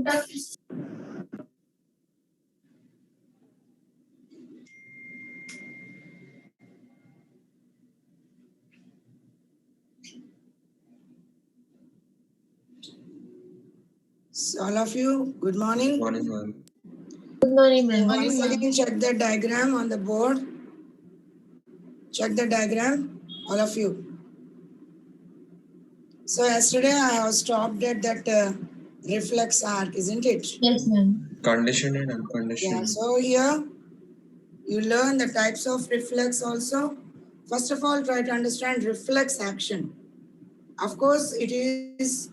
So all of you, good morning. Morning, ma'am. Good morning, ma'am. Once again, check the diagram on the board. Check the diagram, all of you. So yesterday I have stopped at that reflex arc, isn't it? Yes, ma'am. Conditioned and unconditioned. Yeah, so here you learn the types of reflex also. First of all, try to understand reflex action. Of course, it is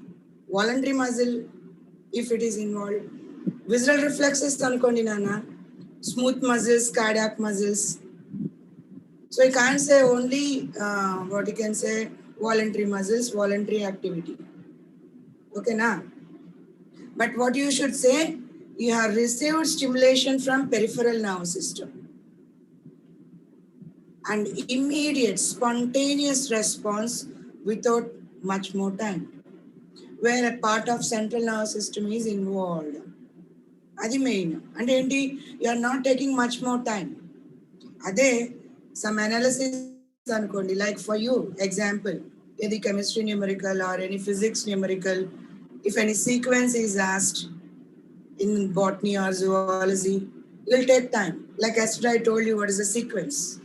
voluntary muscle if it is involved. Visceral reflexes anukondi nana, smooth muscles, cardiac muscles. So you can't say only what you can say voluntary muscles, voluntary activity. Okay, na? But what you should say, you have received stimulation from peripheral nervous system. And immediate spontaneous response without much more time, where a part of central nervous system is involved. Adi main. And you are not taking much more time. Ade, some analysis anukondi, like for you, example, any chemistry numerical or any physics numerical, if any sequence is asked in botany or zoology, it will take time. Like yesterday I told you what is the sequence.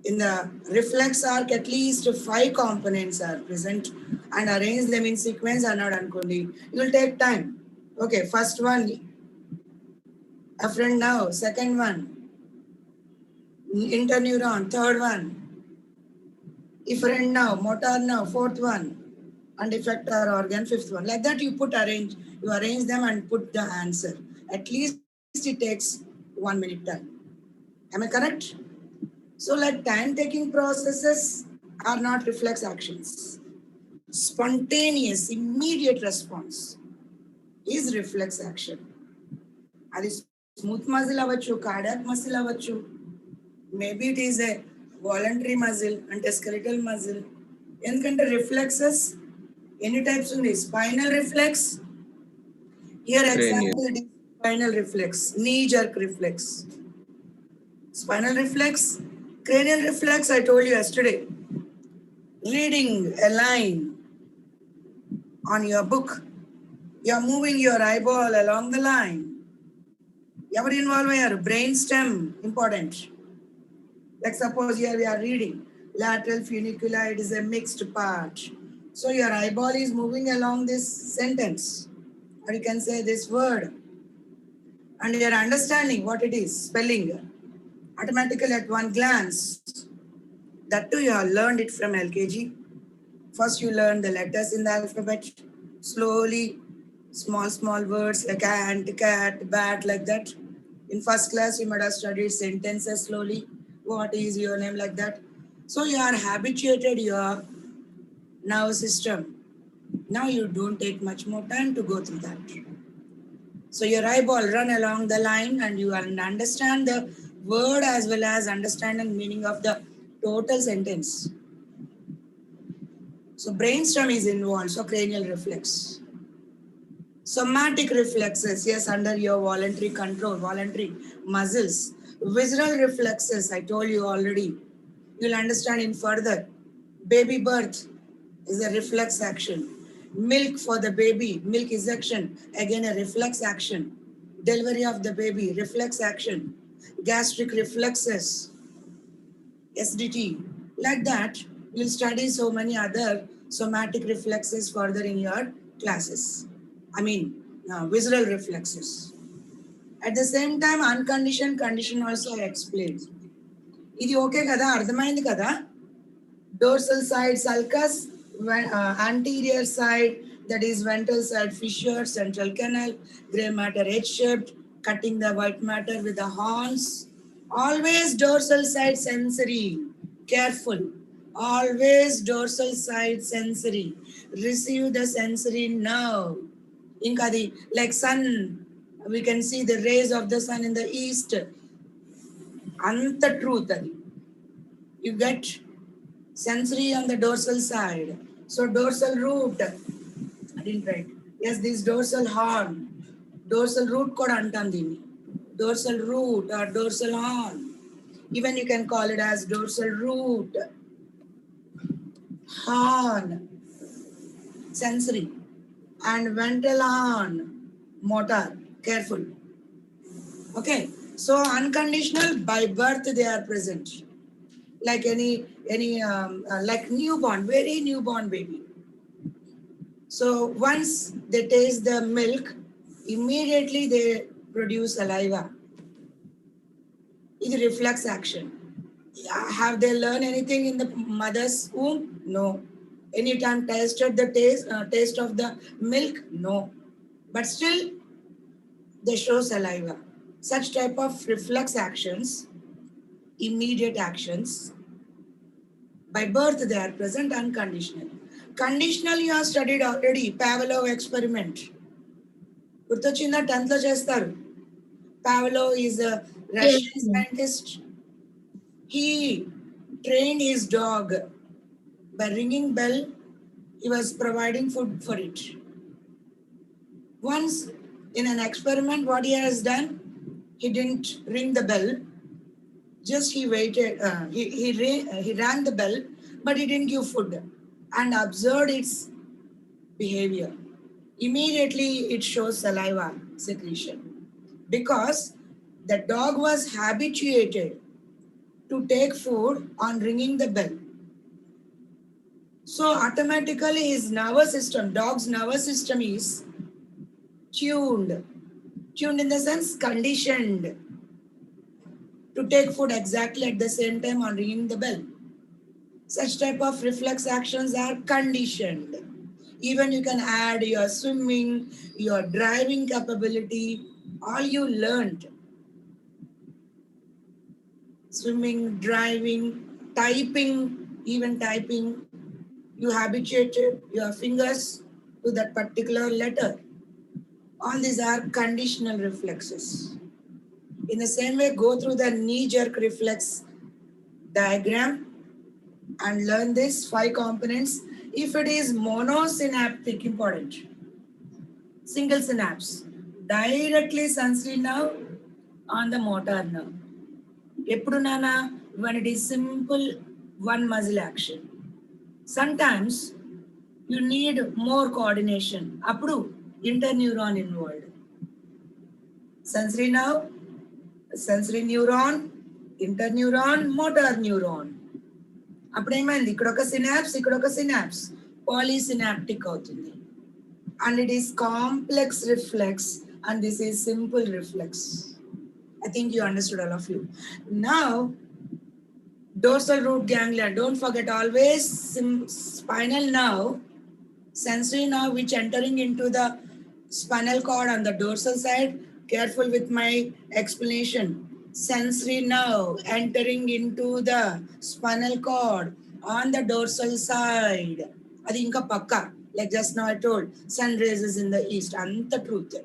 In the reflex arc, at least 5 components are present and arrange them in sequence are not anukondi. It will take time. Okay, first one, afferent nerve, second one, interneuron, third one, efferent nerve, motor nerve, fourth one, and effector organ, fifth one. Like that you arrange them and put the answer. At least it takes 1 minute time. Am I correct? So like time-taking processes are not reflex actions. Spontaneous, immediate response is reflex action. That is smooth muscle avachchu, cardiac muscle avachchu. Maybe it is a voluntary muscle and a skeletal muscle. Endukante reflexes, any types undi. Spinal reflex. Here example it is spinal reflex, knee jerk reflex. Spinal reflex, cranial reflex, I told you yesterday. Reading a line on your book, you are moving your eyeball along the line. Ever involved here? Brain stem, important. Like suppose here we are reading, lateral funicula, it is a mixed part. So your eyeball is moving along this sentence, or you can say this word, and you are understanding what it is, spelling, automatically at one glance. That too you have learned it from LKG. First you learn the letters in the alphabet, slowly, small words like ant, cat, bat, like that. In first class, you might have studied sentences slowly. What is your name, like that. So you are habituated your nervous system. Now you don't take much more time to go through that. So your eyeball run along the line and you understand the word as well as understanding meaning of the total sentence. So brainstem is involved, so cranial reflex. Somatic reflexes, yes, under your voluntary control, voluntary muscles. Visceral reflexes, I told you already. You'll understand in further. Baby birth is a reflex action. Milk for the baby, milk ejection, again a reflex action. Delivery of the baby, reflex action. Gastric reflexes, SDT. Like that, you'll study so many other somatic reflexes further in your classes. Visceral reflexes. At the same time, unconditioned condition also I explained. Idi okay kada, ardhamaindi kada? Dorsal side sulcus, anterior side, that is ventral side fissure, central canal, grey matter H-shaped, cutting the white matter with the horns. Always dorsal side sensory. Careful. Always dorsal side sensory. Receive the sensory nerve. Inkadi, like sun, we can see the rays of the sun in the east. Anta truth adi. You get sensory on the dorsal side. So dorsal root, I didn't write. Yes, this dorsal horn. dorsal root కూడా అంటాం దీన్ని. Dorsal root or dorsal horn. Even you can call it as dorsal root, horn, sensory, and ventral horn, motor. Careful. Okay. So unconditional, by birth they are present. Like any like newborn, very newborn baby. So once they taste the milk, immediately they produce saliva. It's a reflex action. Have they learned anything in the mother's womb? No. Anytime tasted the taste of the milk? No. But still, they show saliva. Such type of reflex actions, immediate actions, by birth they are present. Unconditional. Conditional you have studied already. Pavlov experiment. గుర్తొచ్చిందా? 10th లో చేస్తారు. Pavlov is a Russian Yes, ma'am. scientist. He trained his dog by ringing bell. He was providing food for it. Once in an experiment, what he has done, he didn't ring the bell. Just he waited. He rang the bell, but he didn't give food and observed its behavior. Immediately, it shows saliva secretion because the dog was habituated to take food on ringing the bell. So automatically his nervous system, dog's nervous system is tuned. Tuned in the sense conditioned to take food exactly at the same time on ringing the bell. Such type of reflex actions are conditioned. Even you can add your swimming, your driving capability, all you learned. Swimming, driving, typing, even typing, you habituated your fingers to that particular letter. All these are conditional reflexes. In the same way, go through the knee-jerk reflex diagram and learn this 5 components. If it is monosynaptic, important. Single synapse, directly sensory nerve on the motor nerve. Eppudu nana, when it is simple one muscle action. Sometimes you need more coordination. Appudu interneuron involved. Sensory nerve, sensory neuron, interneuron, motor neuron. అప్పుడు ఏమైంది? ఇక్కడ ఒక synapse, ఇక్కడ ఒక synapse, పాలీసినాప్టిక్ అవుతుంది. And it is complex reflex and this is simple reflex. I think you understood, all of you. Now, dorsal root ganglia. Don't forget, always spinal nerve, sensory nerve which entering into the spinal cord on the dorsal side. Careful with my explanation. Sensory nerve entering into the spinal cord on the dorsal side. Adi inka pakka. Like just now I told, sun rises in the east. Anta truth.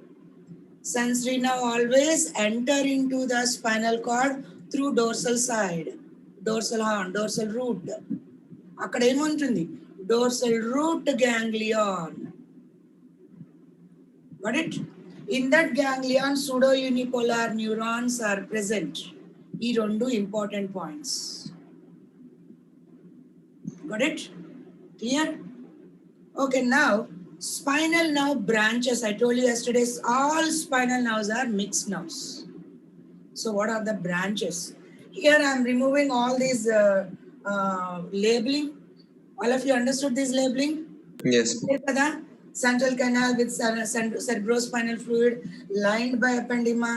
Sensory nerve always enter into the spinal cord through dorsal side. Dorsal horn, dorsal root. అక్కడ ఏముంటుంది? Dorsal root ganglion. Got it? In that ganglion, pseudo-unipolar neurons are present. ఈ రెండు important points. Got it? Clear? Okay, now spinal nerve branches. I told you yesterday, all spinal nerves are mixed nerves. So what are the branches? Here I am removing all these labeling. All of you understood this labeling? Yes. Central canal with cerebrospinal fluid lined by ependyma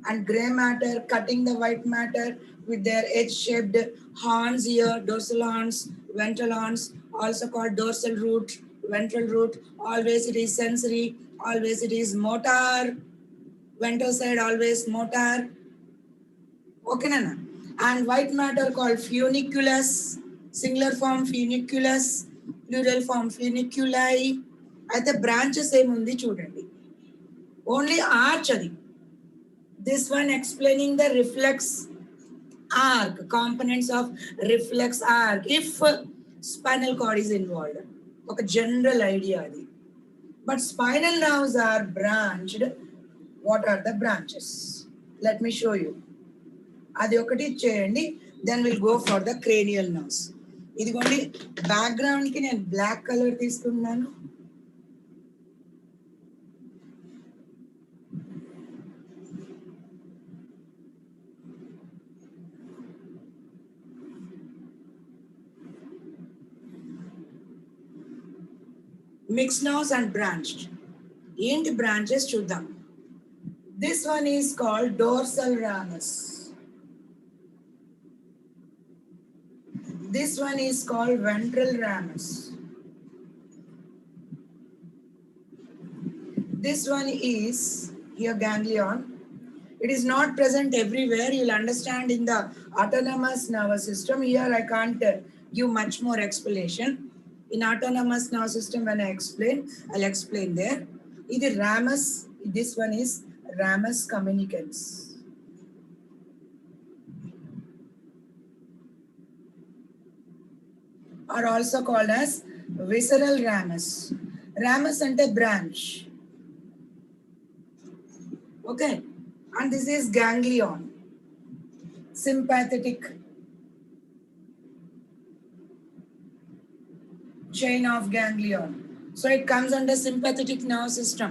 and gray matter cutting the white matter with their edge-shaped horns here, dorsal horns, ventral horns, also called dorsal root, ventral root. Always it is sensory, always it is motor. Ventral side always motor. Okay, Nana? And white matter called funiculus, singular form funiculus, plural form funiculi. అయితే branches ఏముంది చూడండి. Only arch అది. This one explaining the reflex arc, components of reflex arc if spinal cord is involved. ఒక general idea అది. But spinal nerves are branched What are the branches? Let me show you. అది ఒకటి చేయండి, then will go for the cranial nerves. ఇదిగోండి background కి నేను black colour తీసుకున్నాను. Mix nerves and branched. ఏంటి బ్రాంచెస్ చూద్దాం. This one is called dorsal ramus. This one is called ventral ramus. This one is here ganglion. It is not present everywhere. You'll understand in the autonomous nervous system. Here I can't give much more explanation. In autonomous nervous system, when I explain, I'll explain there. This ramus, this one is ramus communicans. Are also called as visceral ramus. Ramus and a branch. Okay, and this is ganglion, sympathetic chain of ganglion. So it comes under sympathetic nerve system.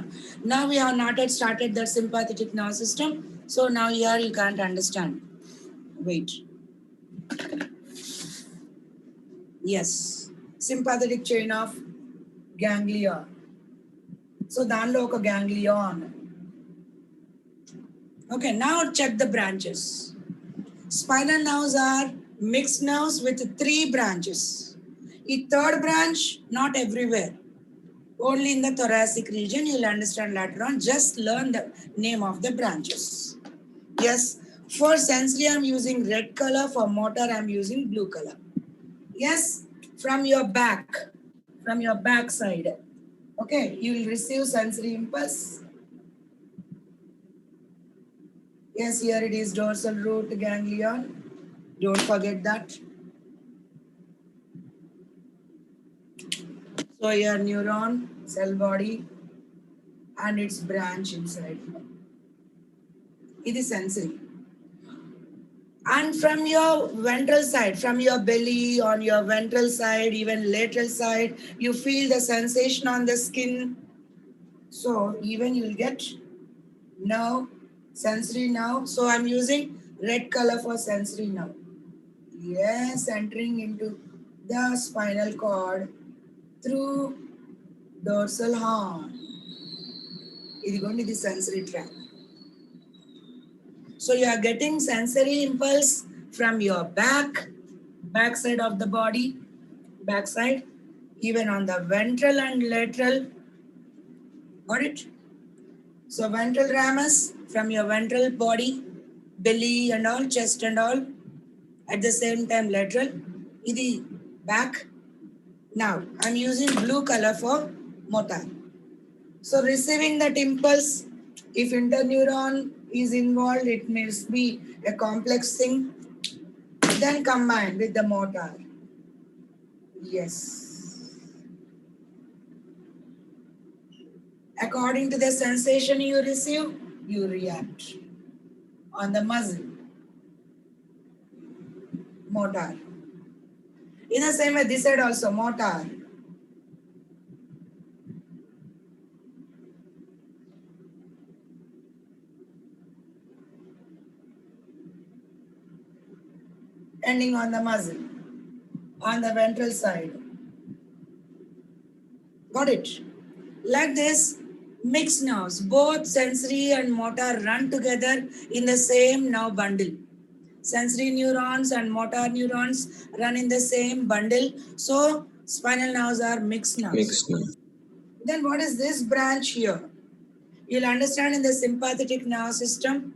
Now we have not yet started that sympathetic nerve system. So now here you can't understand. Wait. Yes, sympathetic chain of ganglion. So danlo oka ganglion. Okay, now check the branches. Spinal nerves are mixed nerves with 3 branches. The third branch, not everywhere. Only in the thoracic region. You'll understand later on. Just learn the name of the branches. Yes, for sensory I'm using red color. For motor I'm using blue color. Yes, from your back side. Okay, you will receive sensory impulse. Yes, here it is dorsal root ganglion. Don't forget that. So your neuron, cell body, and its branch inside. It is sensory. And from your ventral side, from your belly, on your ventral side, even lateral side, you feel the sensation on the skin. So even you'll get nerve, sensory nerve. So I'm using red color for sensory nerve. Yes, entering into the spinal cord through dorsal horn. It is going to the sensory tract. So you are getting sensory impulse from your back side of the body, back side, even on the ventral and lateral. Got it? So ventral ramus from your ventral body, belly and all, chest and all. At the same time lateral. Idi back. Now I'm using blue color for motor. So receiving that impulse, if interneuron is involved, it must be a complex thing. Then combined with the motor. Yes. According to the sensation you receive, you react on the muscle. Motor. In the same way, this side also motor. Ending on the muzzle, on the ventral side. Got it? Like this, mixed nerves, both sensory and motor run together in the same nerve bundle. Sensory neurons and motor neurons run in the same bundle. So spinal nerves are mixed nerves. Mixed nerve. Then what is this branch here? You'll understand in the sympathetic nerve system.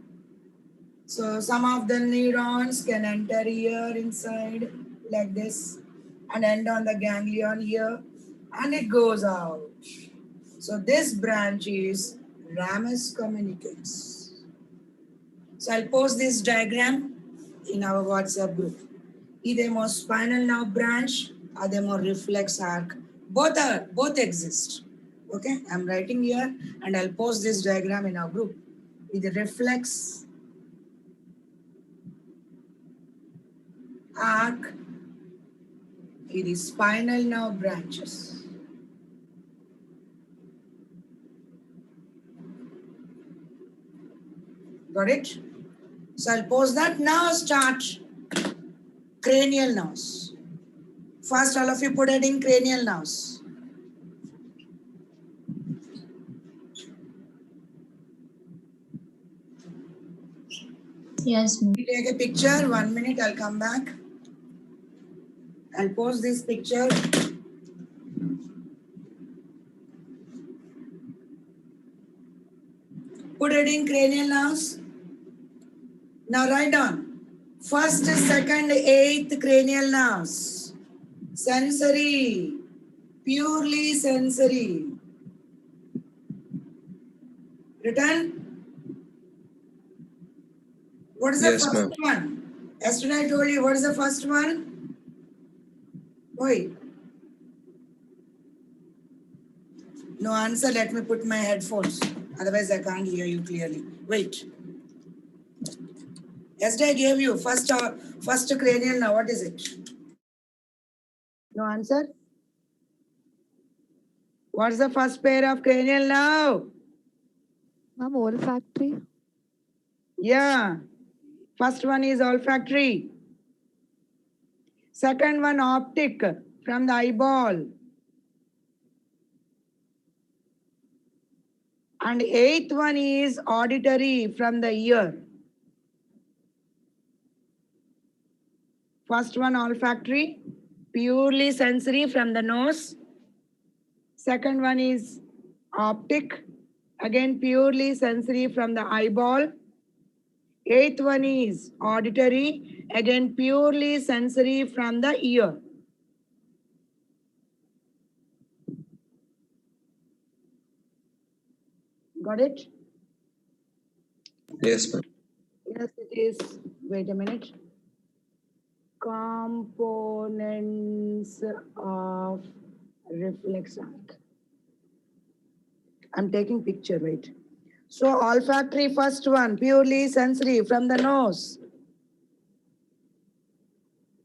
So some of the neurons can enter here inside like this and end on the ganglion here and it goes out. So this branch is ramus communicans. So I'll post this diagram in our WhatsApp group. Idemo spinal nerve branch, ademo reflex arc. Both exist. Okay, I'm writing here and I'll post this diagram in our group. ఇది reflex arc, ఇది spinal nerve branches. Got it? So I'll pause that. Now start cranial nerves. First, all of you put it in cranial nerves. Yes, ma'am. You take a picture, 1 minute, I'll come back. I'll post this picture. Put it in cranial nerves. Now write down. First, second, eighth cranial nerves. Sensory. Purely sensory. Written? What is the Yes, first ma'am. one? Yesterday I told you, what is the first one? Wait. No answer, let me put my headphones. Otherwise I can't hear you clearly. Wait. Yesterday I gave you first cranial now. What is it? No answer? What's the first pair of cranial now? Ma'am, olfactory. Yeah. First one is olfactory. Second one optic from the eyeball. And eighth one is auditory from the ear. First one olfactory, purely sensory from the nose. Second one is optic, again purely sensory from the eyeball. Eighth one is auditory, again purely sensory from the ear. Got it? Yes, ma'am. Yes, it is. Wait a minute. Components of reflex arc. I'm taking picture, wait. So olfactory first one, purely sensory from the nose.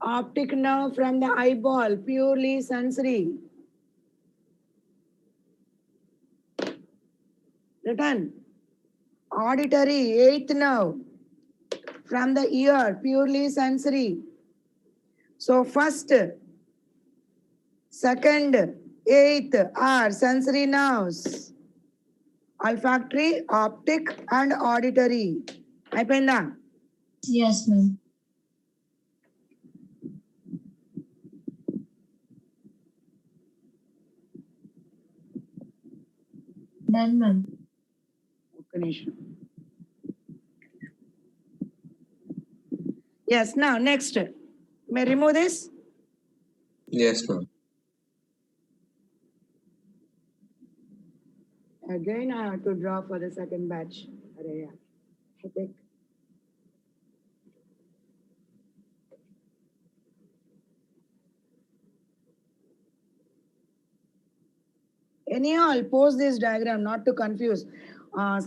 Optic nerve from the eyeball, purely sensory. Written. Auditory, eighth nerve from the ear, purely sensory. So first, second, eighth are sensory nerves. Olfactory, optic, and auditory. అయిపోయిందా? Yes, ma'am. Done, ma'am. ఒక్క నిమిషం. Yes, now next. May I remove this? Yes, ma'am. Again, I have to draw for the second batch. Arey yaar, headache. Anyhow, I'll post this diagram not to confuse.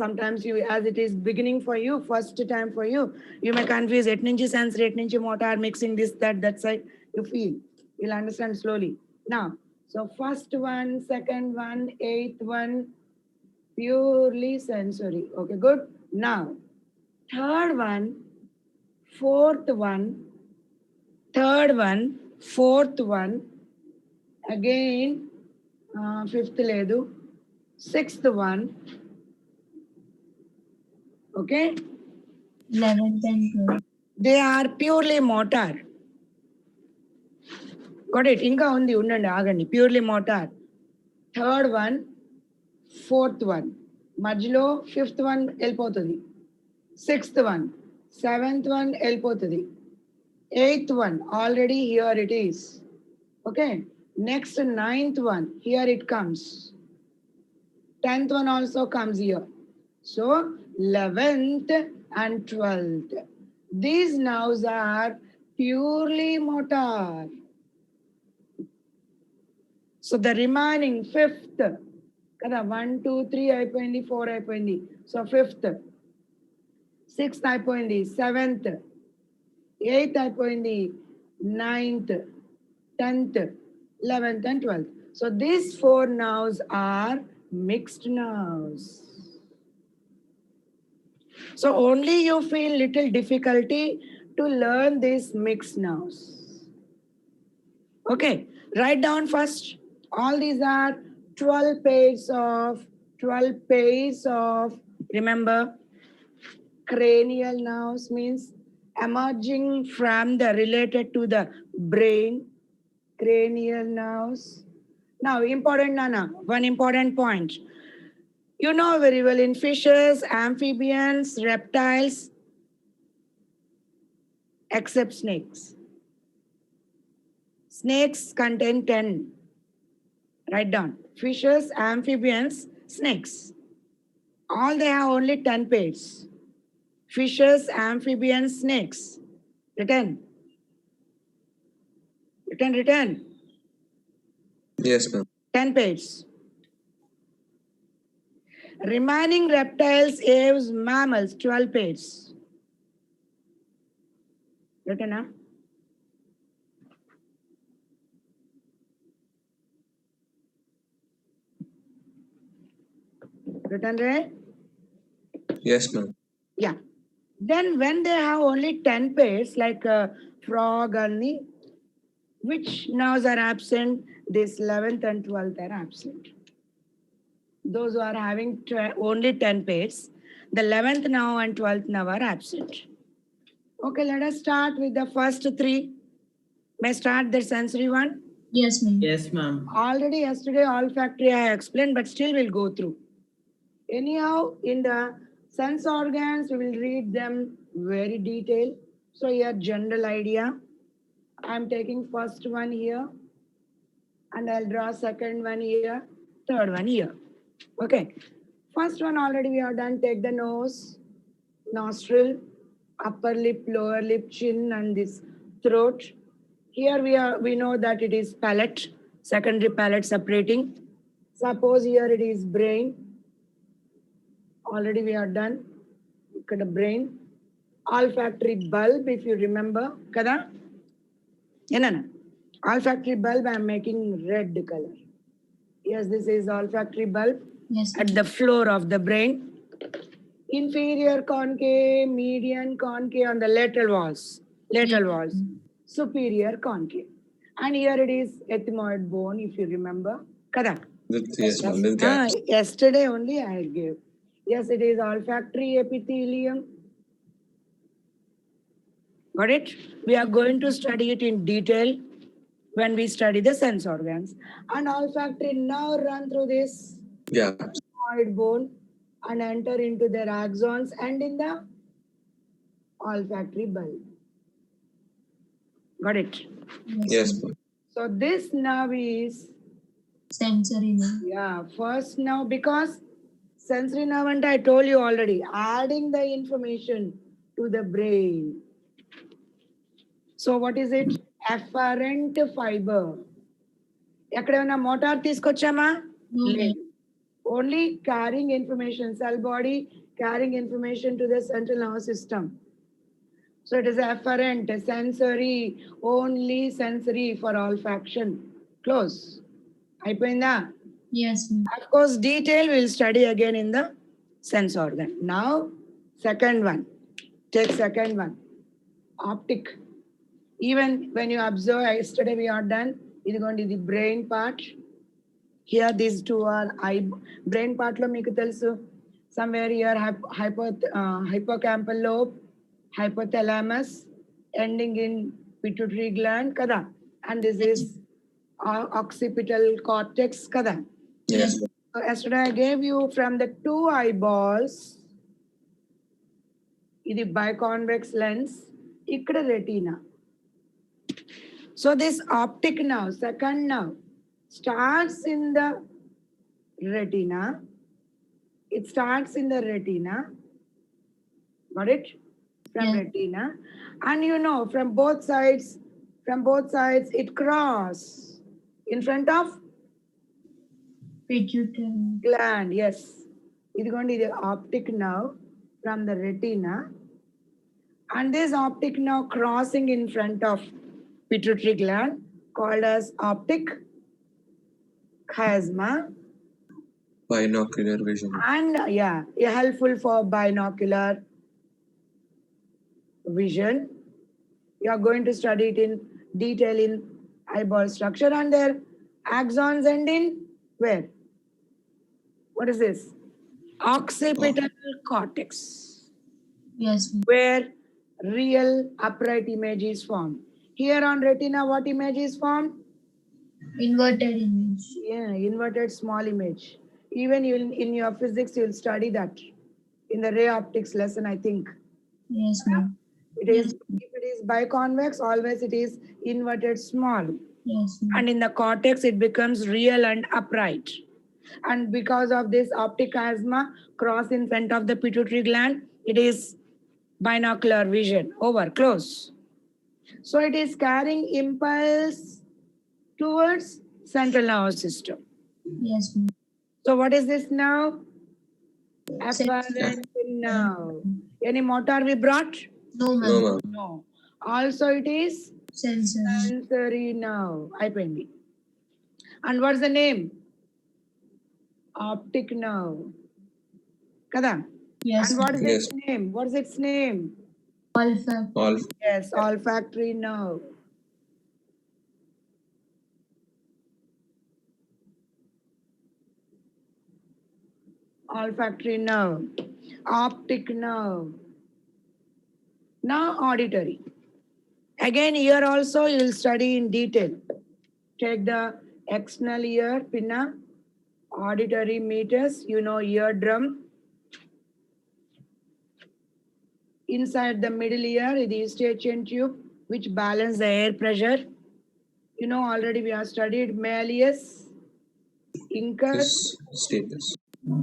Sometimes you, as it is beginning for you, first time for you, you may confuse et nunchi sensory, et nunchi motor, mixing this, that side. You feel, you'll understand slowly. Now, so first one, second one, eighth one, purely sensory. Okay, good. Now, third one, fourth one, third one, fourth one, again, fifth ledu, sixth one, okay? 11th and 12th. They are purely motor. Got it? Inka undi undandi agandi. Purely motor. Third one, fourth one. Majlo fifth one elpotadi. Sixth one, seventh one elpotadi. Eighth one, already here it is. Okay. Next ninth one, here it comes. 10th one also comes here. So 11th and 12th. These nerves are purely motor. So the remaining fifth, kada 1, 2, 3 అయిపోయింది, 4 అయిపోయింది. So fifth, 6th అయిపోయింది, 7th, 8th అయిపోయింది, 9th, 10th, 11th and 12th. So these 4 nows are mixed nows. So only you feel little difficulty to learn these mixed nows. Okay, write down first. All these are 12 pairs of, remember, cranial nows means emerging from the related to the brain, cranial nows. Now, important, Nana, one important point. You know very well in fishes, amphibians, reptiles, except snakes. Snakes contain 10. Write down. Fishes, amphibians, snakes. All they have only 10 pairs. Fishes, amphibians, snakes. Written. Written. Yes, ma'am. 10 pairs. Remaining reptiles, aves, mammals, 12 pairs. Written, huh? Written, right? Yes, ma'am. Yeah. Then when they have only 10 pairs, like a frog and the, which nerves are absent? This 11th and 12th are absent. Those who are having only 10 pairs, the 11th nerve and 12th nerve are absent. Okay, let us start with the first 3. May I start the sensory one? Yes, ma'am. Yes, ma'am. Already yesterday olfactory I explained, but still we'll go through. Anyhow, in the sense organs, we will read them very detailed. So your general idea. I'm taking first one here, and I'll draw second one here, third one here. Okay. First one already we have done. Take the nose, nostril, upper lip, lower lip, chin, and this throat. Here we know that it is palate, secondary palate separating. Suppose here it is brain. Already we are done. Look at the brain. Olfactory bulb, if you remember. Kada? No. Olfactory bulb, I am making red color. Yes, this is olfactory bulb Yes, at the floor of the brain. Inferior concave, median concave on the lateral walls. Superior concave. And here it is ethmoid bone, if you remember. Kada? Yes, ma'am. With gaps. Yesterday only I gave. Yes, it is olfactory epithelium. Got it? We are going to study it in detail when we study the sense organs. And olfactory now run through this Gaps. ethmoid bone and enter into their axons and in the olfactory bulb. Got it? Yes, ma'am. So this nerve is, sensory nerve. first nerve, because sensory nerve, and I told you already, adding the information to the brain. So what is it? Afferent fiber. ఎక్కడేమైనా motor తీసుకొచ్చామా? No, ma'am. Only carrying information, cell body carrying information to the central nervous system. So it is afferent, sensory, only sensory for olfaction. Close. అయిపోయిందా? Yes, ma'am. Of course, detail we'll study again in the sense organ. Now, second one. Take second one. Optic. Even when you observe, yesterday we are done, it's going to be the brain part. Here these two are eye. Brain part lo meeku telusu. Somewhere here hippocampal lobe, hypothalamus, ending in pituitary gland, kada. And this is occipital cortex, kada. Yes, ma'am. So yesterday I gave you from the 2 eyeballs, ఇది biconvex lens, ikkada retina. So this optic nerve, second nerve, starts in the retina. It starts in the retina. Got it? From Yeah. retina. And you know, from both sides, it cross in front of Pituitary. gland. Yes. It's going to be the optic nerve. from the retina, and this optic nerve crossing in front of pituitary gland called as optic chiasma, Binocular vision. and helpful for binocular vision. You are going to study it in detail in eyeball structure, and their axons end in where? What is this? Occipital cortex, Yes, ma'am. where real upright image is formed. Here on retina, what image is formed? Inverted image. Yeah, inverted small image. Even in your physics, you'll study that in the ray optics lesson, I think. Yes, ma'am. It is, if it is biconvex, always it is inverted small. Yes, ma'am. And in the cortex, it becomes real and upright. And because of this optic chiasma cross in front of the pituitary gland, it is binocular vision. Over, close. So it is carrying impulse towards central nervous system. Yes, ma'am. So what is this now? Sensory. Afferent nerve. Any motor we brought? No, No, ma'am. ma'am. No. Also it is Sensory. sensory nerve. IPND. And what's the name? Optic nerve. Kada? Yes, And what is Yes. its name? What is its name? olfactory. All Yes, olfactory nerve. Olfactory nerve. Optic nerve. Now auditory. Again, here also you will study in detail. Take the external ear, pinna, auditory meters, eardrum. Inside the middle ear is the eustachian tube, which balance the air pressure. Already we have studied malleus, incus, this status.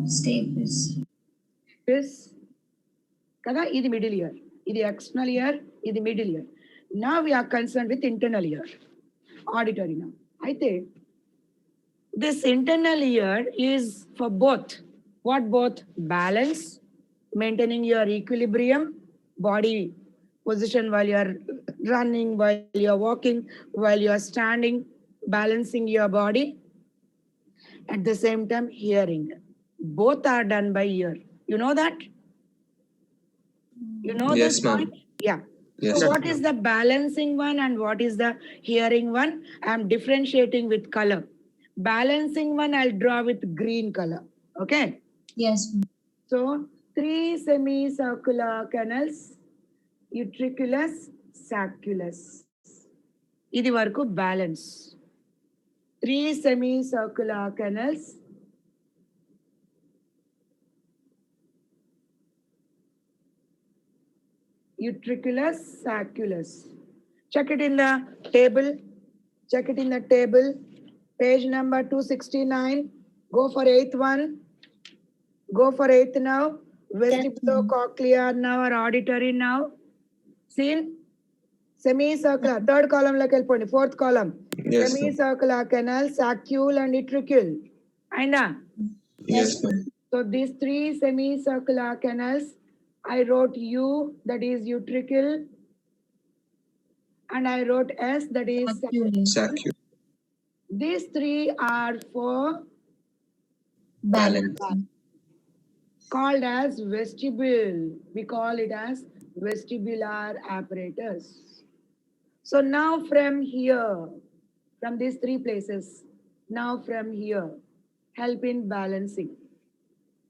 Stapes. this. Kada, is the middle ear. Is the external ear, is the middle ear. Now we are concerned with internal ear, auditory now. I think this internal ear is for both. What both? Balance, maintaining your equilibrium, body position while you are running, while you are walking, while you are standing, balancing your body. At the same time, hearing. Both are done by ear. You know that? You know Yes, this ma'am. point? Yeah. Yes, So ma'am. what is the balancing one and what is the hearing one? I'm differentiating with color. Balancing one I'll draw with green color. Okay. Yes, ma'am. So 3 semicircular canals, utriculus, sacculus. ఇది వరకు balance. 3 semicircular canals, utriculus, sacculus. Check it in the table. Check it in the table. Page number 269. Go for 8th one. Go for 8th now. Vestibulocochlear now or auditory now. Seen? Semicircular. Third column like helponi. Fourth column. Yes, ma'am. Semicircular canal, saccule and utricule. Ainda? Yes, ma'am. So these 3 semicircular canals, I wrote U, that is utricle, and I wrote S, that is Sacculus. Saccu. these 3 are for Balance. called as vestibule. We call it as vestibular apparatus. So now from here, from these 3 places, now from here, help in balancing.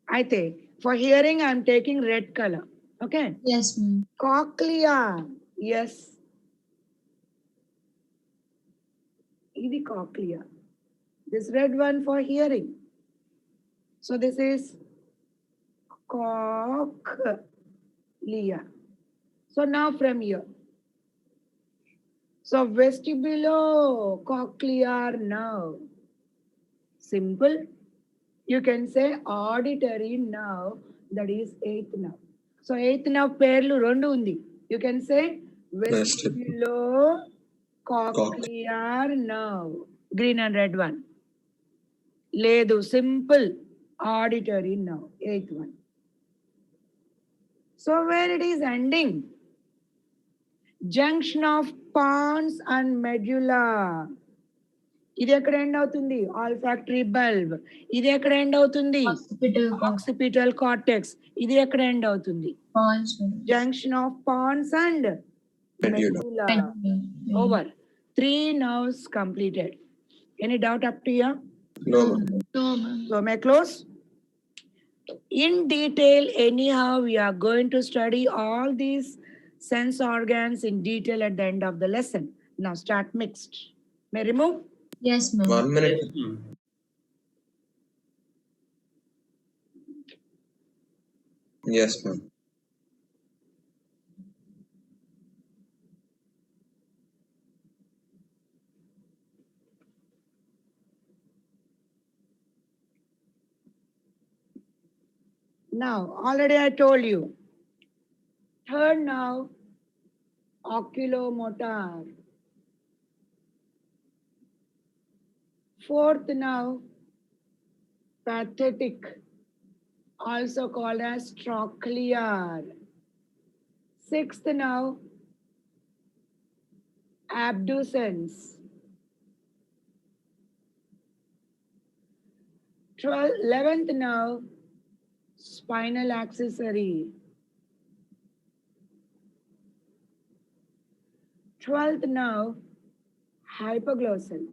I think for hearing, I'm taking red color. Okay. Yes, ma'am. Cochlea. Yes. Idi cochlea. This red one for hearing. So this is cochlea. So now from here. So vestibulocochlear nerve. Simple. You can say auditory nerve, that is 8th nerve. So 8th nerve పేర్లు రెండు ఉంది. You can say vestibulocochlear nerve. Green and red one. లేదు, simple auditory nerve, 8th one. So where it is ending? Junction of pons and medulla. ఇది ఎక్కడ end అవుతుంది? Olfactory bulb. ఇది ఎక్కడ end అవుతుంది? Occipital cortex. Occipital cortex. ఇది ఎక్కడ end అవుతుంది? Pons. Junction of pons and Medulla. medulla. Medulla. Over. 3 nerves completed. Any doubt up to here? No, ma'am. No, ma'am. So may I close? In detail, anyhow, we are going to study all these sense organs in detail at the end of the lesson. Now start mixed. May I remove? Yes, ma'am. 1 minute. Yes, ma'am. Now, already I told you. Third now, oculomotor. Fourth now, pathetic, also called as trochlear. Sixth now, abducens. 11th now, spinal accessory. 12th now, hypoglossal.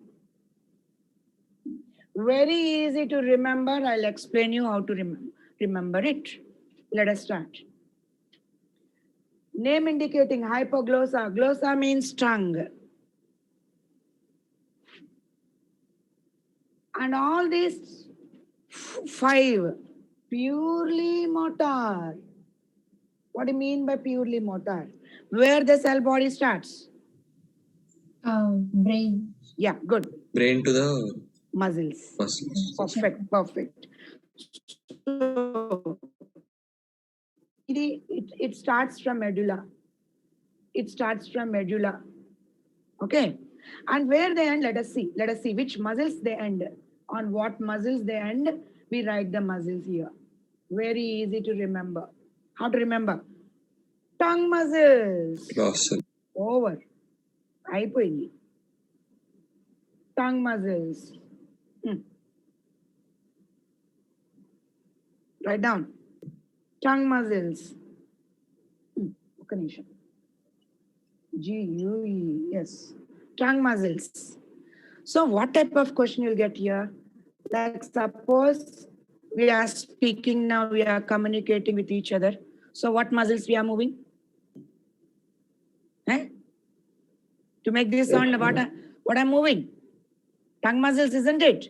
Very easy to remember. I'll explain you how to remember it. Let us start. Name indicating hypoglossa. Glossa means tongue. And all these 5 purely motor. What do you mean by purely motor? Where the cell body starts? Brain. Yeah, good. Brain to the Muscles. muscles. Perfect, perfect. So, it starts from medulla. It starts from medulla. Okay. And where they end, let us see. Let us see which muscles they end. On what muscles they end, we write the muscles here. Very easy to remember. How to remember? Tongue muscles. Glossal. Over. అయిపోయింది. Tongue muscles. Write down. Tongue muscles. ఒక నిమిషం. GUE. Yes. Tongue muscles. So what type of question you'll get here? Like suppose we are speaking now, we are communicating with each other. So what muscles we are moving? Eh? To make this sound, what I'm moving? Tongue muscles, isn't it?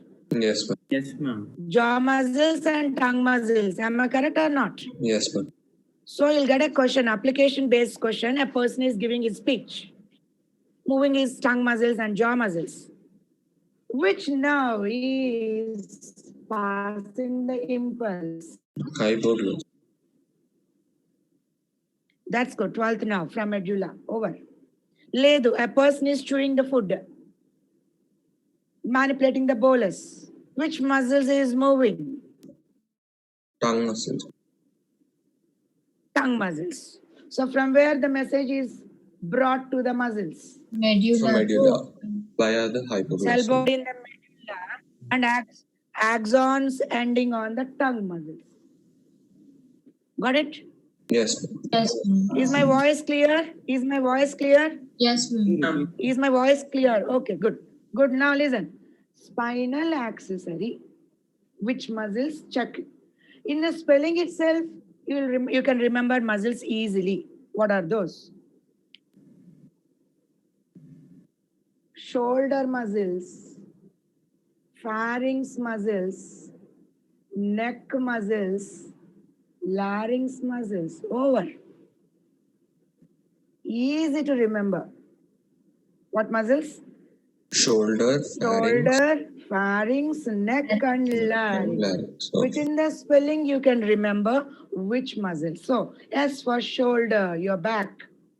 Yes, ma'am. Yes, ma'am. Jaw muscles and tongue muscles. Am I correct or not? Yes, ma'am. So you'll get a question, application-based question. A person is giving his speech, moving his tongue muscles and jaw muscles. Which now is passing the impulse? Hypoglossal. That's good. 12th now from medulla. Over. Ledu, a person is chewing the food, manipulating the bolus. Which muscles is moving? Tongue muscles. Tongue muscles. So from where the message is brought to the muscles? Medulla. From medulla. Via the Cell hypoglossal. body in the medulla and axons ending on the tongue muscles. Got it? Yes, ma'am. Yes, ma'am. Is my voice clear? Is my voice clear? Yes, ma'am. Is my voice clear? Okay, good. Good. Now listen. Spinal accessory. Which muscles? Check. In the spelling itself, you can remember muscles easily. What are those? Shoulder muscles, pharynx muscles, neck muscles, larynx muscles. Over. Easy to remember. What muscles? Shoulder, pharynx, Shoulder, pharynx, neck, and larynx. larynx. Okay. Within the spelling, you can remember which muscle. So, S for shoulder, your back.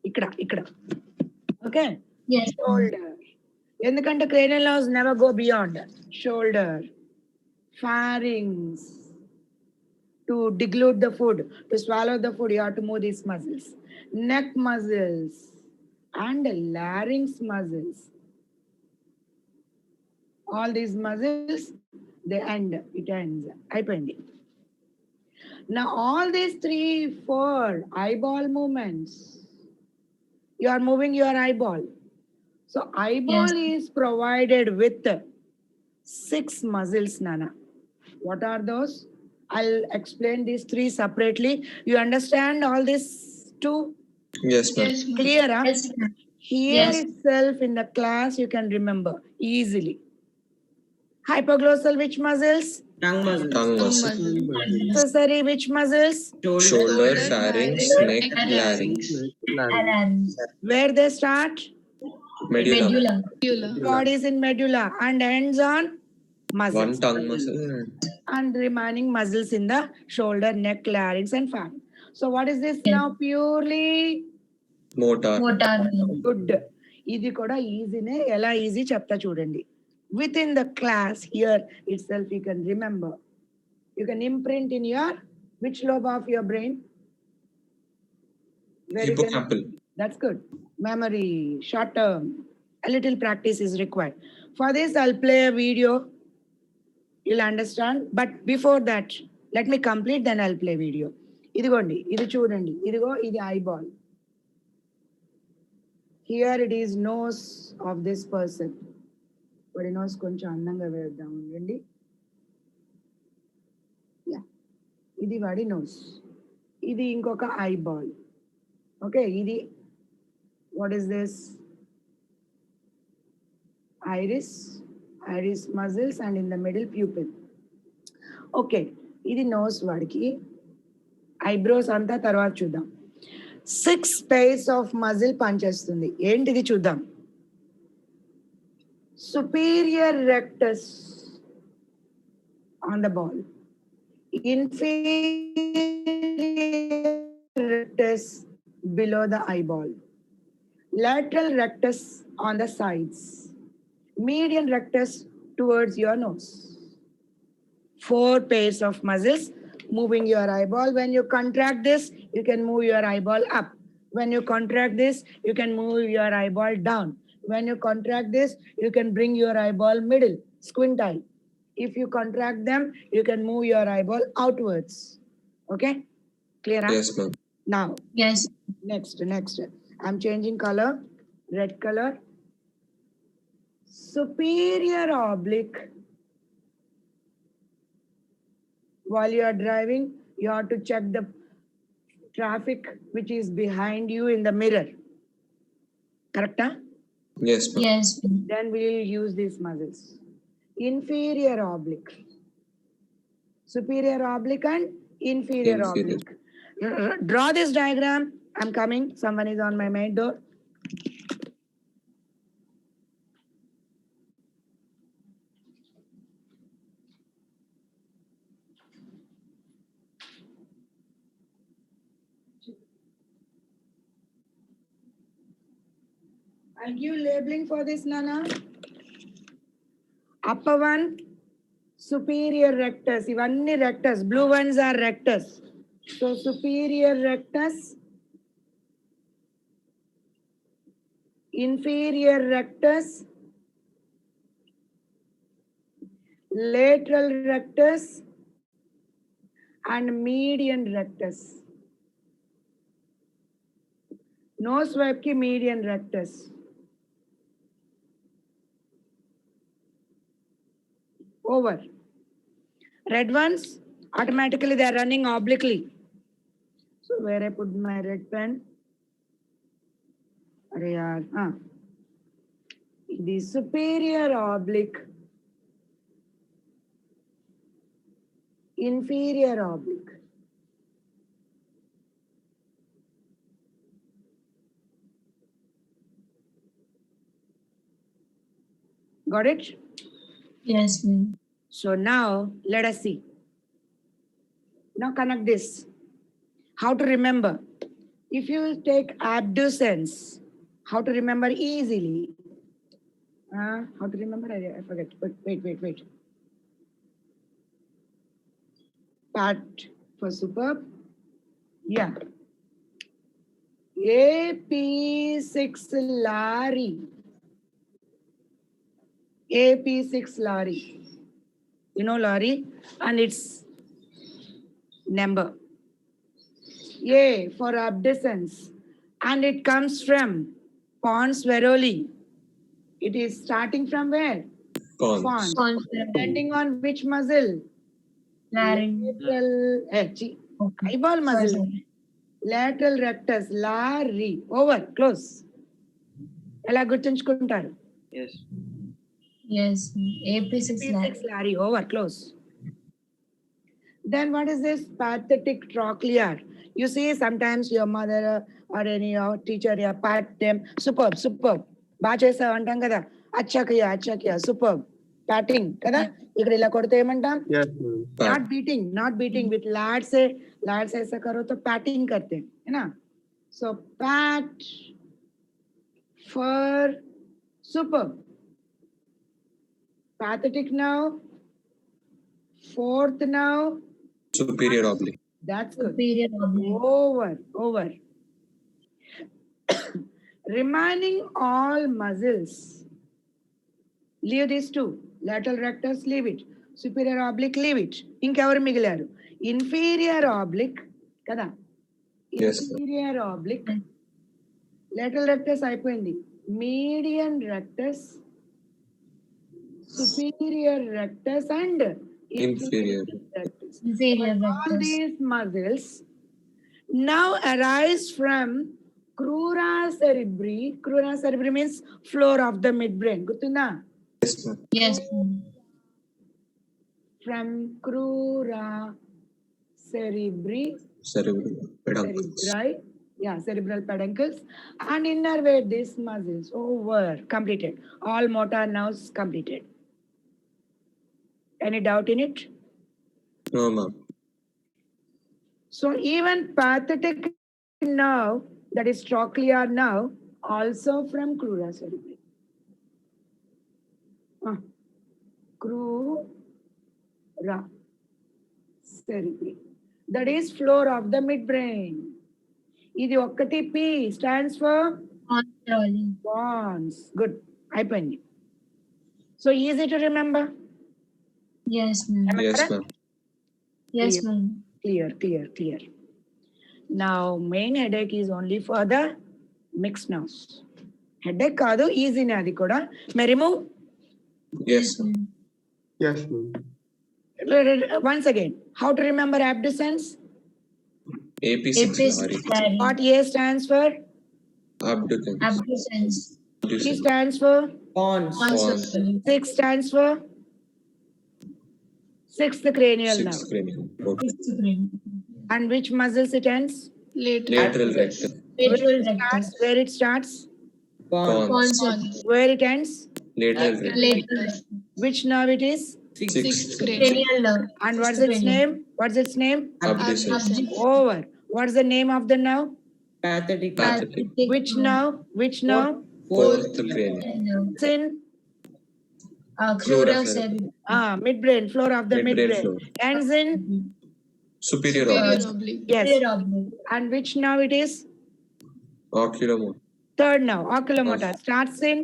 Ikra. Okay? Yes, ma'am. Shoulder. ఎందుకంటే cranial nerves never go beyond shoulder. Pharynx. To to deglute the food, to swallow the food, you have to move these muscles. Neck muscles and larynx muscles. All these muscles, they end, it ends. అయిపోయింది. Now all these 3, 4 eyeball movements, you are moving your eyeball. So eyeball is provided with 6 muscles, Nana. What are those? I'll explain these 3 separately. You understand all this too? Yes, ma'am. Yes, ma'am. Clear, huh? Yes, ma'am. Here Yes. itself in the class you can remember easily. Hypoglossal, which muscles? Tongue muscle. Tongue muscle. Accessory, which muscles? Shoulder, pharynx, neck, larynx. And Where they start? Medulla. medulla. God is in medulla and ends on muscles. One tongue muscle. And remaining muscles in the shoulder, neck, larynx, and pharynx. So what is this now? Purely Motor. Motor. good. ఇది కూడా ఈజీనే, ఎలా easy చెప్తా చూడండి. With in the class here it self you can remember, you can imprint in your which lobe of your brain? Hippocampal. That's good. Memory, short term, a little practice is required. For this, I'll play a video. You'll understand. But before that, let me complete, then I'll play video. ఇదిగోండి, ఇది చూడండి, ఇదిగో ఇది eyeball. Here it is nose of this person. వాడి nose కొంచెం అందంగా వేద్దాం ఉండండి. ఇది వాడి nose. ఇది ఇంకొక eyeball. Okay, ఇది what is this? Iris muscles and in the middle pupil. Okay, ఇది nose వాడికి. Eyebrows అంతా తర్వాత చూద్దాం. 6 pairs of muscle పనిచేస్తుంది. ఏంటిది చూద్దాం. Superior rectus on the ball. Inferior rectus below the eyeball. Lateral rectus on the sides. Median rectus towards your nose. 4 pairs of muscles moving your eyeball. When you contract this, you can move your eyeball up. When you contract this, you can move your eyeball down. When you contract this, you can bring your eyeball middle, squint eye. If you contract them, you can move your eyeball outwards. Okay? Clear? Huh? Yes, ma'am. Yes. Next. I'm changing color, red color. Superior oblique. While you are driving, you have to check the traffic which is behind you in the mirror. Correct? Huh? Yes, ma'am. Yes. Then we will use these muscles. Inferior oblique. Superior oblique and inferior Inferior. oblique. Draw this diagram. I'm coming. Someone is on my main door. I'll give labeling for this, Nana. Upper one, superior rectus. Ivanni rectus. Blue ones are rectus. So superior rectus, inferior rectus, lateral rectus, and median rectus. Nose వైపు కి median rectus. Over. Red ones, automatically they are running obliquely. So where I put my red pen? Arey yaar, the superior oblique, inferior oblique. Got it? Yes, ma'am. So now let us see. Now connect this. How to remember? If you take abducens, how to remember easily? How to remember? I forget. Wait. Part for superb. Yeah. AP6 lorry. AP6 lorry. You know lorry and its number. A for abducens. And it comes from Pons Veroli. It is starting from where? Pons. Pons. Depending on which muscle? Larynx. Lateral, eyeball muscle. Sorry. Lateral rectus, lari. Over, close. ఎలా గుర్తుంచుకుంటారు? Yes. AP6 P6 lari, over, close. Then what is this pathetic trochlear? You see, sometimes your mother or any teacher pat them. Superb, superb. బాగా చేసావు అంటాం కదా, అచ్చాకయ్యా super patting కదా. ఇక్కడ ఇలా కొడితే ఏమంటాం? not beating with लाड से ऐसा करो तो पैटिंग करते हैं, है ना. So pat for super. Pathetic now. Fourth now. Superior oblique. That's good. Superior oblique. Over. Remaining all muscles. Leave these two. Lateral rectus, leave it. Superior oblique, leave it. ఇంకెవరు మిగిలారు? Inferior oblique కదా. Yes, sir. Inferior oblique. Lateral rectus అయిపోయింది. Median rectus, superior rectus and Inferior. rectus. Inferior All rectus. these muscles now arise from crura cerebri. Crura cerebri means floor of the midbrain. Gutunda? Yes, ma'am. Yes. From crura cerebri, Cerebral peduncles. cerebral peduncles, and innervate these muscles. Over, completed. All motor nerves completed. Any doubt in it? No, ma'am. So even pathetic nerve, that is trochlear nerve, also from crura cerebri. Crura cerebri. That is floor of the midbrain. ఇది ఒక్కటి P stands for pons. Good. అయిపోయింది. So easy to remember. Yes, ma'am. Yes, ma'am. Yes, ma'am. Clear. Now main headache is only for the mixed nerves. Headache కాదు, easy నే అది కూడా. May remove? Yes, ma'am. Yes, ma'am. Once again, how to remember abducens? AP6 lorry. Larynx. What A stands for? Abducens. Abducens. P stands for? Pons. Pons. 6 stands for? Sixth cranial Sixth nerve. cranial. Okay. And which muscles it ends? Lateral rectus. Lateral rectus. Where it starts? Pons. Pons. Where it ends? Lateral rectus. Lateral rectus. Which nerve it is? Sixth Cranial nerve. And what's Sixth its cranial. name? What's its name? abducens. Abducens. Over. What's the name of the nerve? Pathetic. Pathetic. Which nerve? Which nerve? Fourth cranial. nerve. It's in Crura cerebri. midbrain, floor of the Midbrain midbrain. floor. Ends in Superior oblique. yes. Superior oblique. And which nerve it is? Oculomotor. Third nerve, oculomotor. Starts in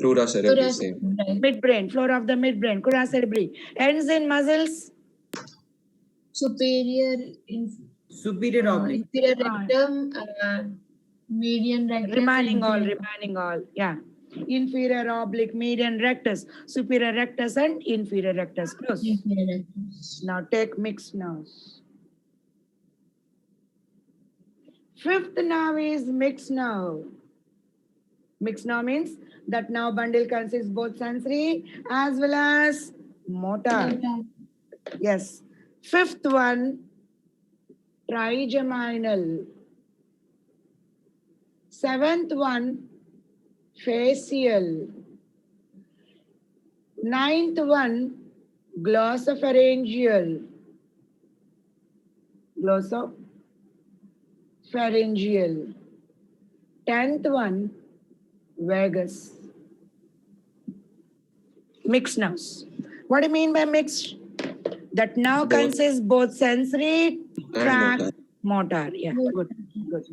Crura cerebri. Crura Same. cerebri. midbrain, floor of the midbrain, crura cerebri. Ends in muscles. Superior Superior oblique. inferior rectum, median rectus. Remaining all. inferior. Yeah. Inferior oblique, median rectus, superior rectus, and inferior rectus. Close. Inferior rectus. Now take mixed nerves. Fifth nerve is mixed nerve. Mixed nerve means that nerve bundle consists both sensory as well as motor. Yes. Fifth one, trigeminal. Seventh one, facial. Ninth one, glossopharyngeal. Glossopharyngeal. 10th one, vagus. Mixed nerves. What do you mean by mixed? That now Both. consists both sensory, tract, motor. motor. Yeah, Motor.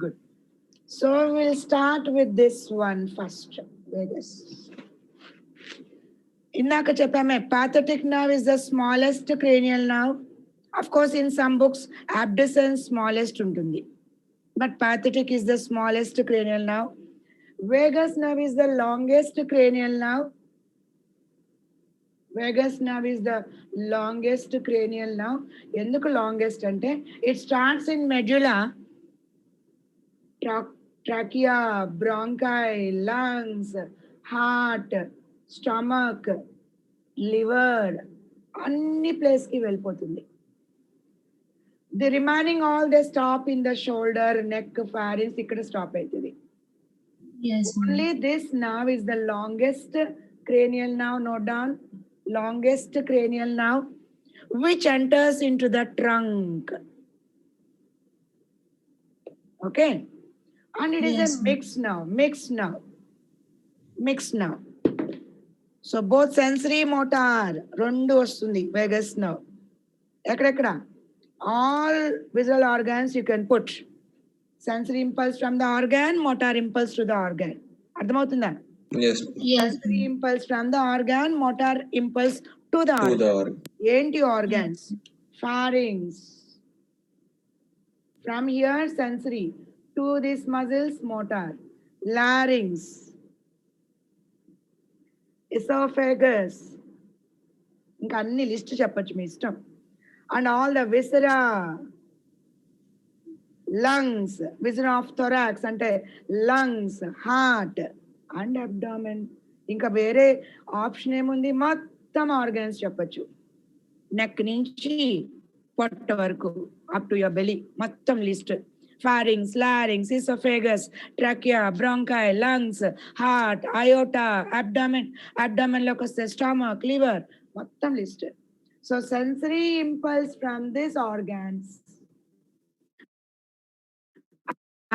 good. So we'll start with this one first. Vagus. Innaka cheppame, pathetic nerve is the smallest cranial nerve. Of course, in some books, abduction smallest untundi. But pathetic is the smallest cranial nerve. Vagus nerve is the longest cranial nerve. Vagus nerve is the longest cranial nerve. Enduku longest ante it starts in medulla, trachea, bronchi, lungs, heart, stomach, liver, అన్ని place కి వెళ్ళిపోతుంది. The remaining all they stop in the shoulder, neck, pharynx ఇక్కడ stop అవుతుంది. Yes, ma'am. Only this nerve is the longest cranial nerve. Note down, longest cranial nerve, which enters into the trunk. Okay, and it is Yes, a mixed nerve. So both sensory, motor, రెండు వస్తుంది vagus nerve. ఎక్కడెక్కడ? All visual organs you can put sensory impulse from the organ, motor impulse to the organ. అర్థమవుతుందా? Yes. Yes, Sensory impulse from the organ, motor impulse to the To organ. the organ. ఏంటి organs? Pharynx. From here sensory to these muscles, motor. Larynx. Esophagus. ఇంకా అన్ని list చెప్పచ్చు మీ ఇష్టం. And all the viscera, lungs, viscera of thorax అంటే lungs, heart and abdomen. ఇంకా వేరే option ఏముంది? మొత్తం ఆర్గన్స్ చెప్పచ్చు. నెక్ నుంచి పొట్ట వరకు అప్ టు యువర్ బెలీ మొత్తం list. pharynx, larynx, esophagus, trachea, bronchi, lungs, heart, aorta, abdomen లోకి వస్తే stomach, liver మొత్తం list. So sensory impulse from these organs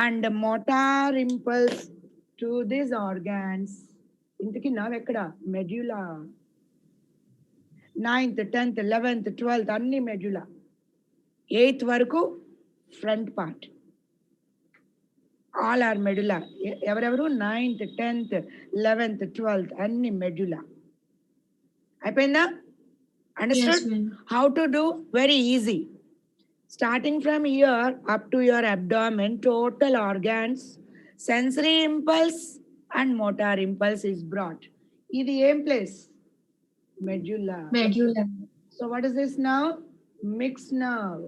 and motor impulse to these organs. ఇంతకీ nerve ఎక్కడ? Medulla. 9th, 10th, 11th, 12th అన్ని medulla. 8th వరకు front part. All are medulla. ఎవరెవరు? 9th, 10th, 11th, 12th అన్ని medulla. అయిపోయిందా? Understood? Yes, ma'am. How to do? Very easy. Starting from here up to your abdomen, total organs, sensory impulse and motor impulse is brought. This is place? Medulla. Medulla. So what is this now? Mixed nerve.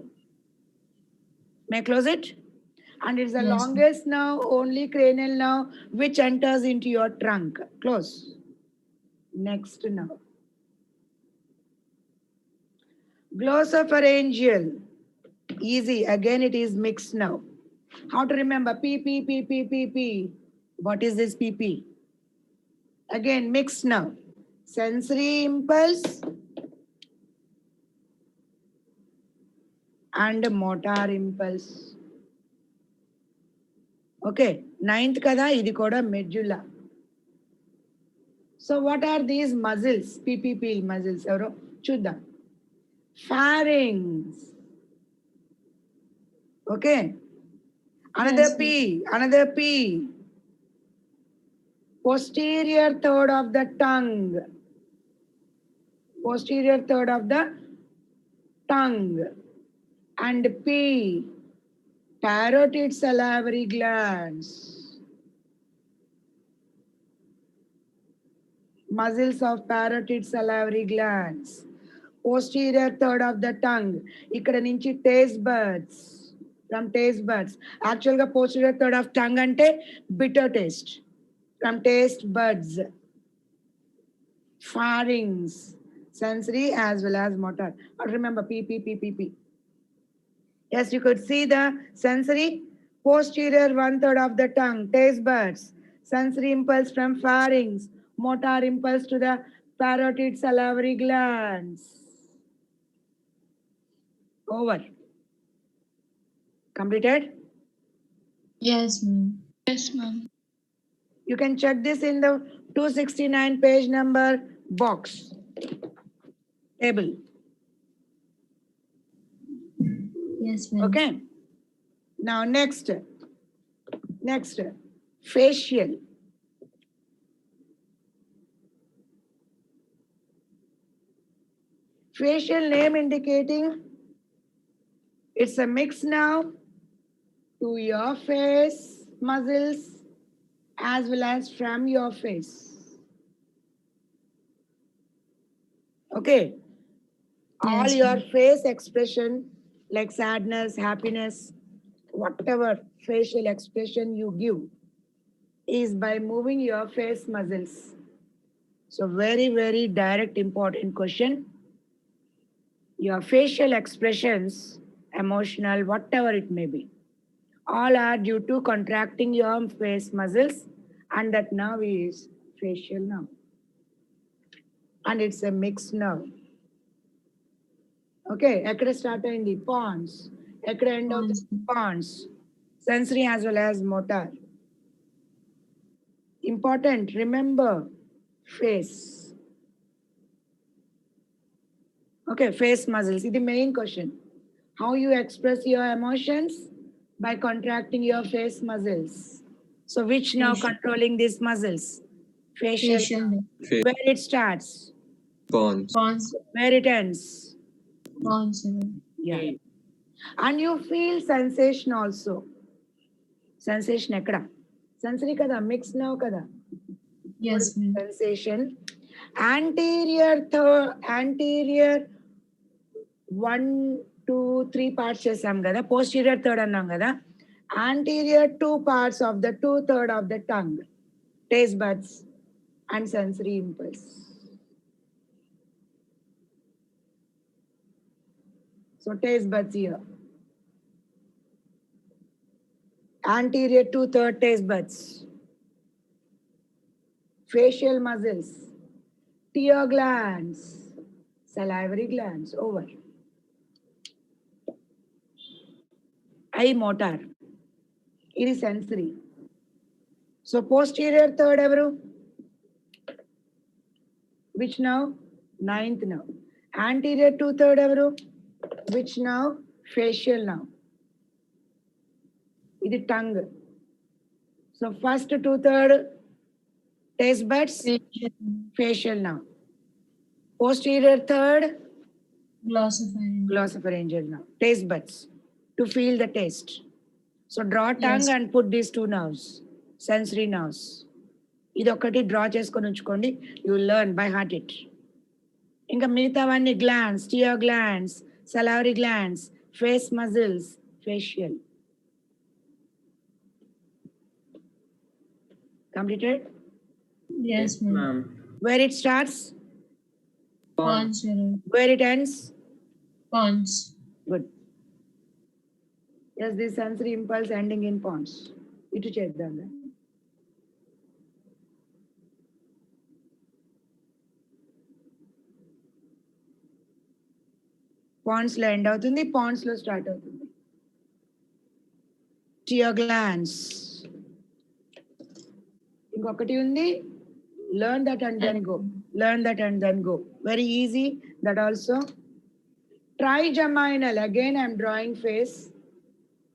May I close it? And it's the Yes. longest nerve, only cranial nerve, which enters into your trunk. Close. Next nerve. Glossopharyngeal. Easy. Again, it is mixed now. How to remember? P. What is this PP? Again, mixed now. Sensory impulse and motor impulse. Okay. 9th kada, idi koda medulla. So what are these muscles? PPP muscles. Evaro chuddam. Pharynx. Okay. Another Yes, P. Posterior third of the tongue. Posterior third of the tongue. And P. Parotid salivary glands. Muscles of parotid salivary glands. Posterior third of the tongue. Ikkada nunchi taste buds. From taste buds. Actually, posterior third of tongue ante bitter taste. From taste buds. Pharynx. Sensory as well as motor. Remember P. Yes, you could see the sensory. Posterior 1/3 of the tongue. Taste buds. Sensory impulse from pharynx. Motor impulse to the parotid salivary glands. Over. Completed? Yes, ma'am. Yes, ma'am. You can check this in the 269 page number box table. Yes, ma'am. Okay. Now next, facial. Facial name indicating it's a mix now to your face muscles as well as from your face. Okay. All Yes, your ma'am. face expression like sadness, happiness, whatever facial expression you give is by moving your face muscles. So very, very direct, important question. Your facial expressions, emotional, whatever it may be, all are due to contracting your face muscles, and that nerve is facial nerve. And it's a mixed nerve. Okay, ఎక్కడ start అయింది pans, ఎక్కడ end అవుతుంది pans, sensory as well as motor. Important, remember face. Okay, face muscles. This is the main question. How you express your emotions? By contracting your face muscles. So which now Facial. controlling these muscles? Facial. Facial. Face. Where it starts? Pons. Pons. Where it ends? Pons. Yeah. And you feel sensation also. Sensation ekkada? Sensory kada, mixed now kada. Yes, ma'am. Sensation. Anterior 1, 2, 3 parts చేసాం కదా, posterior third అన్నాం కదా. Anterior 2 parts of the 2/3 of the tongue, taste buds and sensory impulse. So taste buds here. Anterior 2/3 taste buds. Facial muscles. Tear glands. Salivary glands. Over. Eye motor. It is sensory. So posterior third ever. Which now? 9th now. Anterior 2/3 ever. Which now? Facial now. It is tongue. So first 2/3 taste buds. Facial. Facial now. Posterior third Glossopharyngeal. glossopharyngeal now. Taste buds to feel the taste. So draw tongue Yes. and put these two nerves, sensory nerves. ఇది ఒకటి draw చేసుకొని ఉంచుకోండి, you learn by heart it. ఇంకా మిగతావన్నీ glands, tear glands, salivary glands, face muscles, facial. Completed? Yes, ma'am. Where it starts? Pons. Where it ends? Pons. Good. Yes, this sensory impulse ending in pons. ఇటు చేద్దాం. Pans లో end అవుతుంది, pans లో start అవుతుంది. Tear glands. ఇంకొకటి ఉంది, learn that and then go. Learn that and then go. Very easy, that also. Trigeminal. Again, I'm drawing face.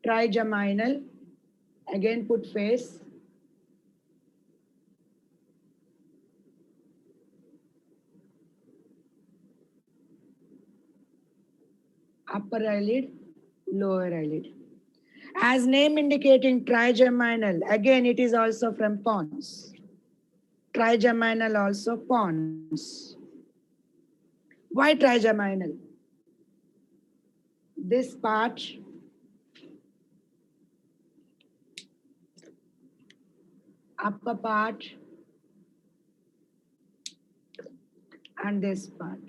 Trigeminal. Again, put face. Upper eyelid, lower eyelid. As name indicating trigeminal, again, it is also from pons. Trigeminal also pons. Why trigeminal? This part upper part and this part.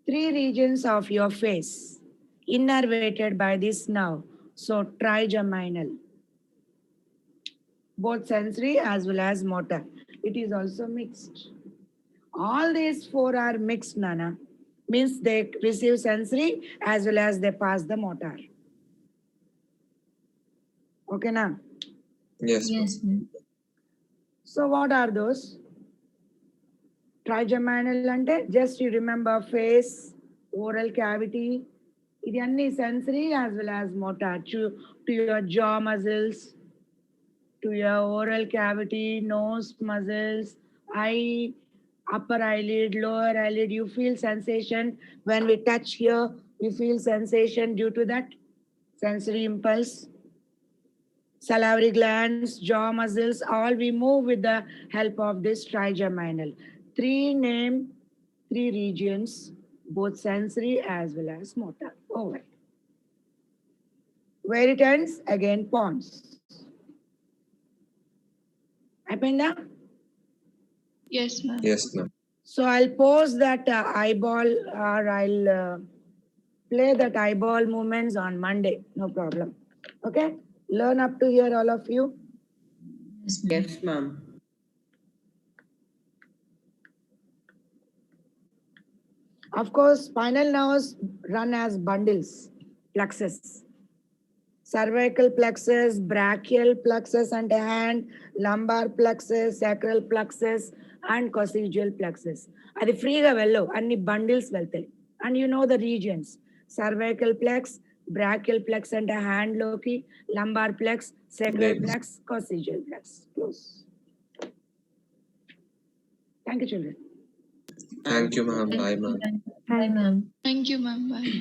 3 regions of your face innervated by this nerve. So trigeminal. Both sensory as well as motor. It is also mixed. All these 4 are mixed, Nana. Means they receive sensory as well as they pass the motor. Okay, now. Yes. Yes, ma'am. So what are those? Trigeminal ante just you remember face, oral cavity, ఇది అన్ని sensory as well as motor to your jaw muscles, to your oral cavity, nose muscles, eye, upper eyelid, lower eyelid. You feel sensation when we touch here. You feel sensation due to that sensory impulse. Salivary glands, jaw muscles, all we move with the help of this trigeminal. Name three regions, both sensory as well as motor. Over. Where it ends, again pons. Apenda? Yes, ma'am. Yes, ma'am. So I'll pause that eyeball or I'll play that eyeball movements on Monday. No problem. Okay? Learn up to here, all of you. Yes, ma'am. Yes, ma'am. Of course, spinal nerves run as bundles, plexus. Cervical plexus, brachial plexus and hand, lumbar plexus, sacral plexus, and coccygeal plexus. అది ఫ్రీగా వెళ్ళవు అన్ని bundles వెళ్తాయి and you know the regions cervical plex, brachial plex అంటే hand లోకి, lumbar plex, sacral Yes. plex, coccygeal plex. Close. Thank you, children. Thank you, ma'am. Bye, ma'am. Bye, ma'am. Thank you, ma'am. Bye.